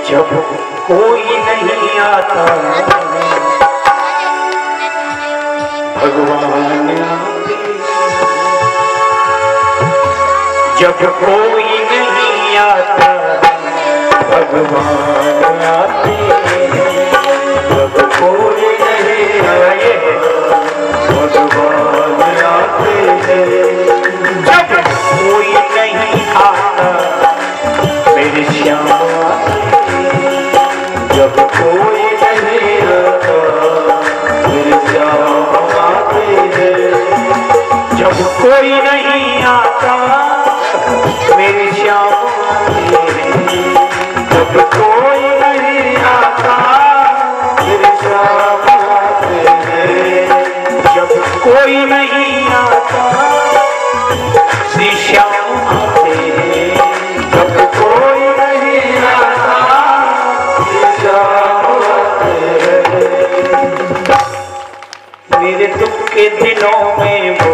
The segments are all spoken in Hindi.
जब कोई नहीं आता भगवान आते, जब कोई नहीं आता भगवान आते, जब कोई नहीं आए भगवान आते, जब कोई नहीं आता मेरे श्याम आते, जब कोई नहीं आता मेरे श्याम आते हैं, जब कोई नहीं आता मेरे श्याम आते हैं, जब कोई नहीं आता मेरे श्याम आते हैं, जब कोई नहीं आता श्री श्याम आते हैं, जब कोई नहीं आता श्री श्याम आते हैं। मेरे दुख के दिनों में वो,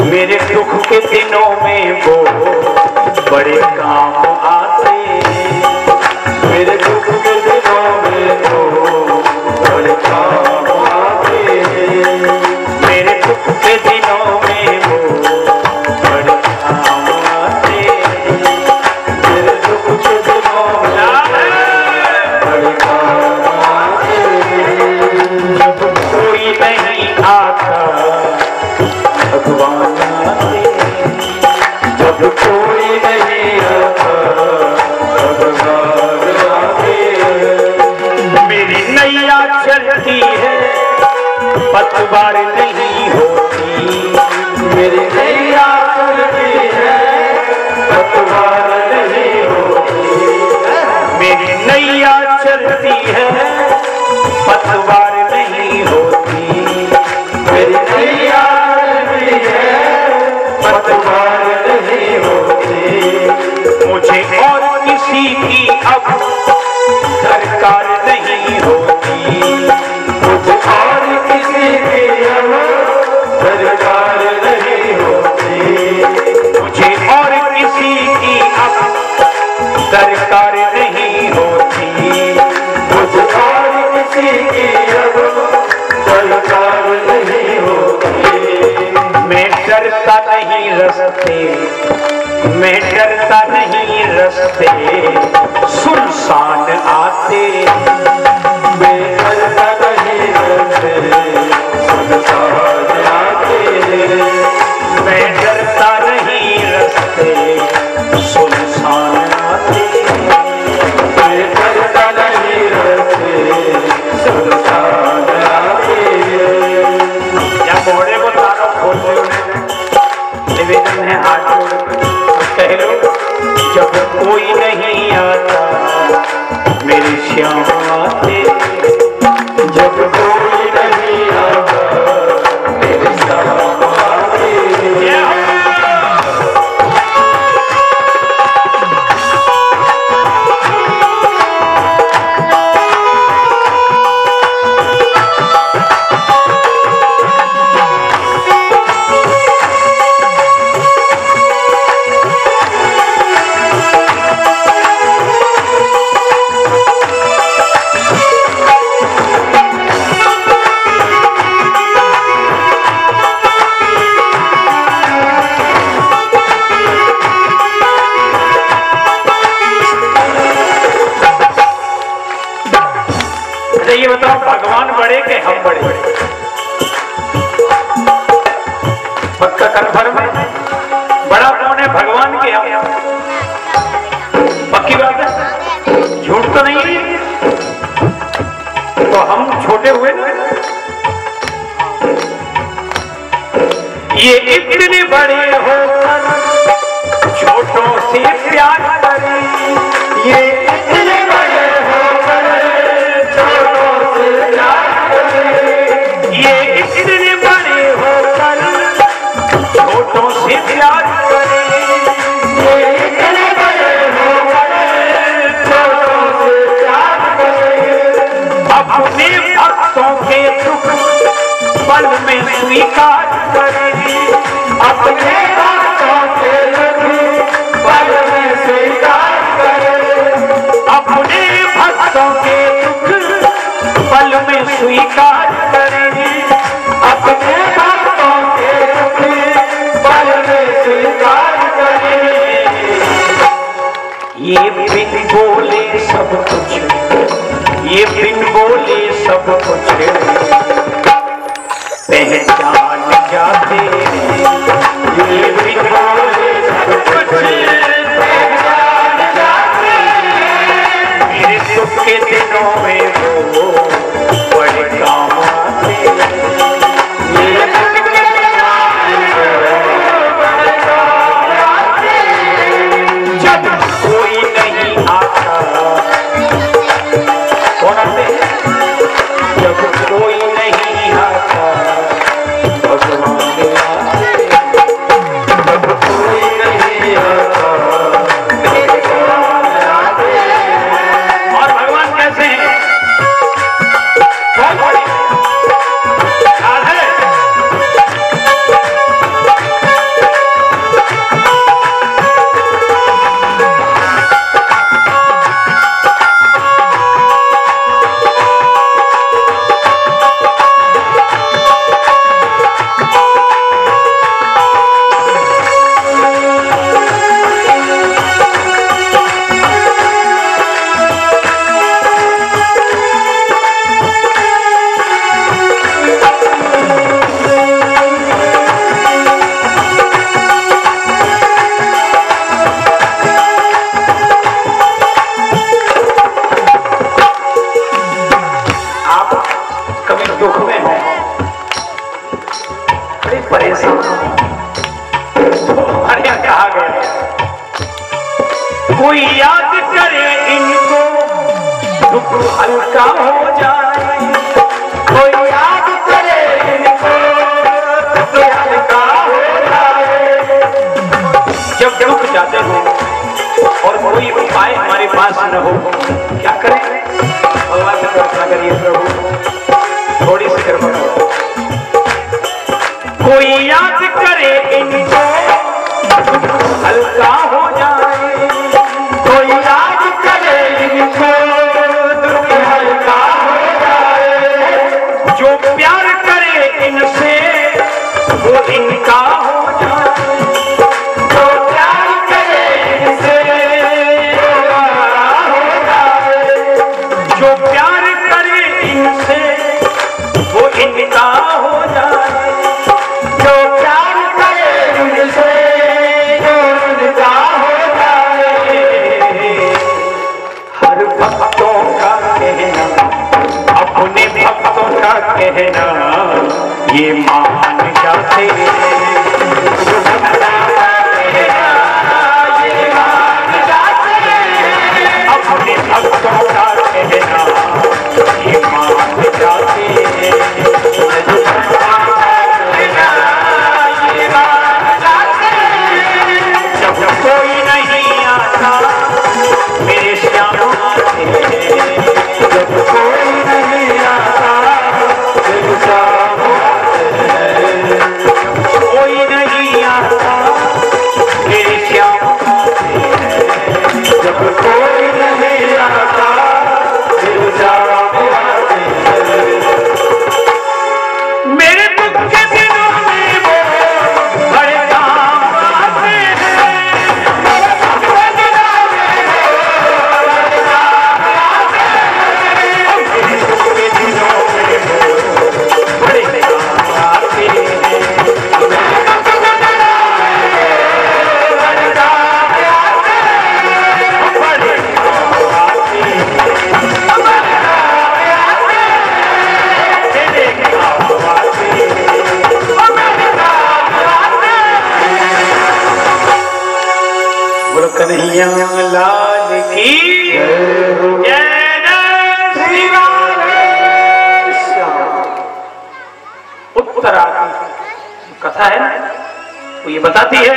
मेरे दुख के दिनों में वो बड़े काम आते, मेरे दुख के दिनों में वो बड़े काम आते, मेरे दुख के दिनों में वो बड़े काम आते, मेरे दुख के दिनों में बड़े काम आते, जब कोई नहीं आता भगवान आते, जब कोई नहीं आता भगवान आते, मेरी नैया चलती है पतवार नहीं होती, मेरी नैया चलती है पतवार नहीं होती, मेरी नैया चलती है पतवार नहीं होती, मेरी नैया चलती है पतवार नहीं होती, मुझे और किसी की अब दरकार नहीं होती, मुझे और किसी की अब दरकार नहीं होती, मुझे और किसी की अब दरकार नहीं होती, मुझे और किसी की अब दरकार नहीं होती। मैं डरता नहीं रस्ते, मैं डरता नहीं रस्ते सुनसान आते, मैं डरता नहीं रस्ते सुनसान आते, मैं डरता नहीं रस्ते सुनसान आते, मैं डरता नहीं रस्ते सुनसान आते। या घोड़े को तारों खोल निवेदन है हाथ जोड़ कह लो, जब कोई नहीं आता मेरे श्याम आते, जब कोई नहीं आता मेरे श्याम आते, ये बताओ भगवान बड़े के हम बड़े? पक्का कन्फर्म है? बड़ा कौन है, भगवान के हम? पक्की बात है, झूठ तो नहीं है? तो हम छोटे हुए ना, ये इतने बड़े होकर छोटों से प्यार करें, ये इतने बड़े होकर छोटों से प्यार करें, ये इतने बड़े होकर छोटों से प्यार करें, ये इतने बड़े होकर छोटों से प्यार करें, अपने भक्तों के दुख पल में स्वीकार करें, अपने ये बिन बोले सब कुछ, ये बिन बोले सब कुछ पहचान जाते हैं। ये बिन बोले सब कुछ पहचान जाते हैं। मेरे सुख के दिनों में वो बड़े काम आते हैं। दुख में हो, बड़े परेशान तो हमारे यहाँ कहा गया, कोई याद करे इनको दुख हल्का हो जाए। कोई याद करे इनको दुख हल्का हो जाए। जब दुख जाते हो और कोई उपाय हमारे पास न हो, क्या करें? भगवान से प्रार्थना करिए, प्रभु थोड़ी सी कृपा करो। कोई याद करे इनको हल्का हो जाए। कोई याद करे इनको दुख हल्का हो जाए। जो प्यार करे इनसे वो इनका हो जाए। जो प्यार करे इनसे हो जाए। जो प्यार करे इनसे वो इनका हो जाए। जो प्यार करे उनसे वो इनका हो जाए। हर भक्तों का कहना, अपने भक्तों का कहना ये मान जाते हैं। अपने भक्तों का कहना ये मान जाते हैं। जब कोई नहीं आता मेरे श्याम आते हैं। जब कोई नहीं आता मेरे श्याम आते हैं। कोई नहीं आता मेरे श्याम आते हैं। जब कोई नहीं आता मेरे श्याम आते हैं। मेरे दुख के दिनों में वो बड़े काम आते हैं। मेरे दुख के दिनों में वो बड़े काम आते हैं। मेरे दुख के दिनों में वो बड़े काम आते हैं। कन्हैया लाल की जय। श्री उत्तरा की कथा है ना, वो ये बताती है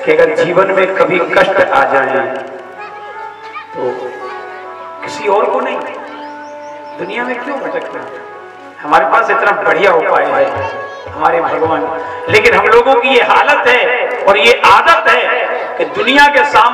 कि अगर जीवन में कभी कष्ट आ जाए तो किसी और को नहीं, दुनिया में क्यों भटकना। हमारे पास इतना बढ़िया उपाय है हमारे भगवान, लेकिन हम लोगों की ये हालत है और ये आदत है कि दुनिया के सामने